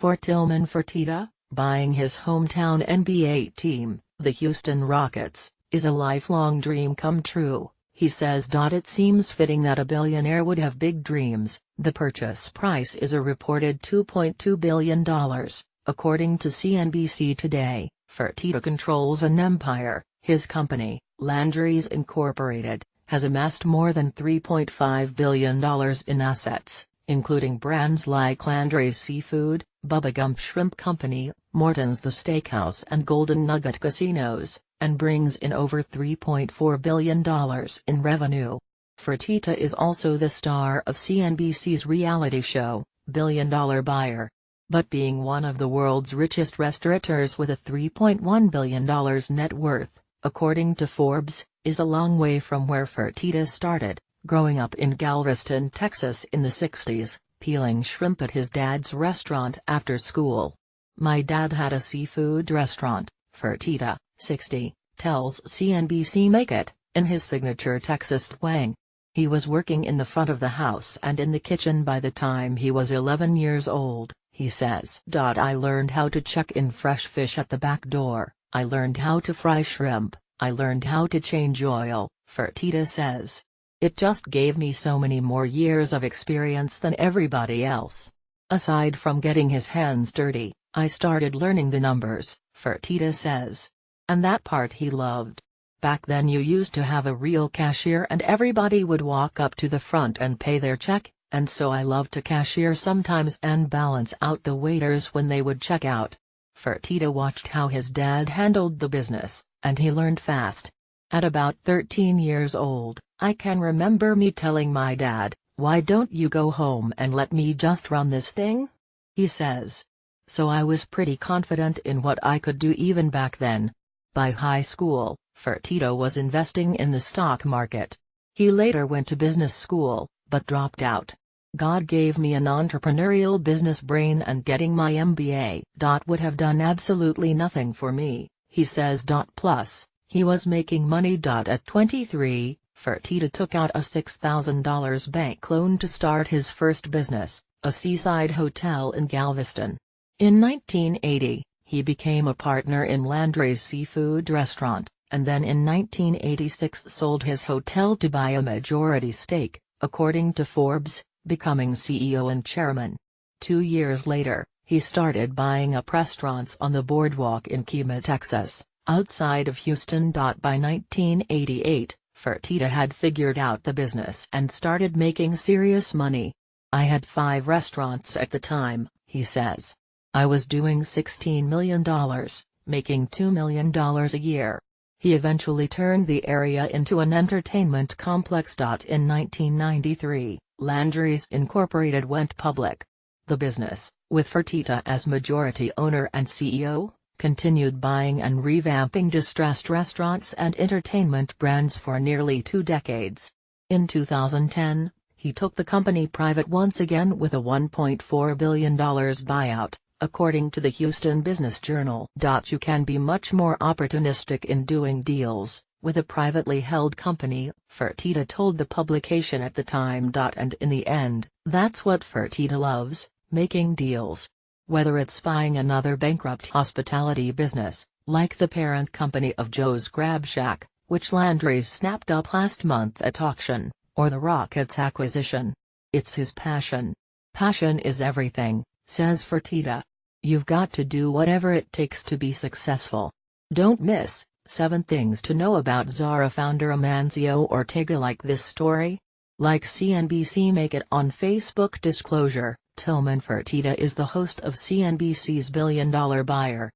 For Tilman Fertitta, buying his hometown NBA team, the Houston Rockets, is a lifelong dream come true, he says. It seems fitting that a billionaire would have big dreams. The purchase price is a reported $2.2 billion, according to CNBC Today. Fertitta controls an empire. His company, Landry's Incorporated, has amassed more than $3.5 billion in assets, including brands like Landry's Seafood, Bubba Gump Shrimp Company, Morton's The Steakhouse and Golden Nugget Casinos, and brings in over $3.4 billion in revenue. Fertitta is also the star of CNBC's reality show, Billion Dollar Buyer. But being one of the world's richest restaurateurs with a $3.1 billion net worth, according to Forbes, is a long way from where Fertitta started, growing up in Galveston, Texas in the 60s, peeling shrimp at his dad's restaurant after school. "My dad had a seafood restaurant," Fertitta, 60, tells CNBC Make It, in his signature Texas twang. He was working in the front of the house and in the kitchen by the time he was 11 years old, he says. "I learned how to check in fresh fish at the back door, I learned how to fry shrimp, I learned how to change oil," Fertitta says. "It just gave me so many more years of experience than everybody else. Aside from getting his hands dirty, I started learning the numbers," Fertitta says. "And that part he loved. Back then you used to have a real cashier and everybody would walk up to the front and pay their check, and so I loved to cashier sometimes and balance out the waiters when they would check out." Fertitta watched how his dad handled the business, and he learned fast. "At about 13 years old, I can remember me telling my dad, 'Why don't you go home and let me just run this thing?' he says. So I was pretty confident in what I could do even back then." By high school, Fertitta was investing in the stock market. He later went to business school, but dropped out. "God gave me an entrepreneurial business brain and getting my MBA would have done absolutely nothing for me," he says. Plus, he was making money. At 23, Fertitta took out a $6,000 bank loan to start his first business, a seaside hotel in Galveston. In 1980, he became a partner in Landry's Seafood restaurant, and then in 1986 sold his hotel to buy a majority stake, according to Forbes, becoming CEO and chairman. 2 years later, he started buying up restaurants on the boardwalk in Kima, Texas, outside of Houston. By 1988, Fertitta had figured out the business and started making serious money. "I had 5 restaurants at the time," he says. "I was doing $16 million, making $2 million a year." He eventually turned the area into an entertainment complex. In 1993, Landry's Incorporated went public. The business, with Fertitta as majority owner and CEO, continued buying and revamping distressed restaurants and entertainment brands for nearly 2 decades. In 2010, he took the company private once again with a $1.4 billion buyout, according to the Houston Business Journal. "You can be much more opportunistic in doing deals with a privately held company," Fertitta told the publication at the time. "And in the end, that's what Fertitta loves, making deals. Whether it's buying another bankrupt hospitality business, like the parent company of Joe's Crab Shack, which Landry's snapped up last month at auction, or the Rockets acquisition. It's his passion. Passion is everything," says Fertitta. "You've got to do whatever it takes to be successful." Don't miss 7 things to know about Zara founder Amancio Ortega. Like this story? Like CNBC Make It on Facebook. Disclosure: Tilman Fertitta is the host of CNBC's Billion Dollar Buyer,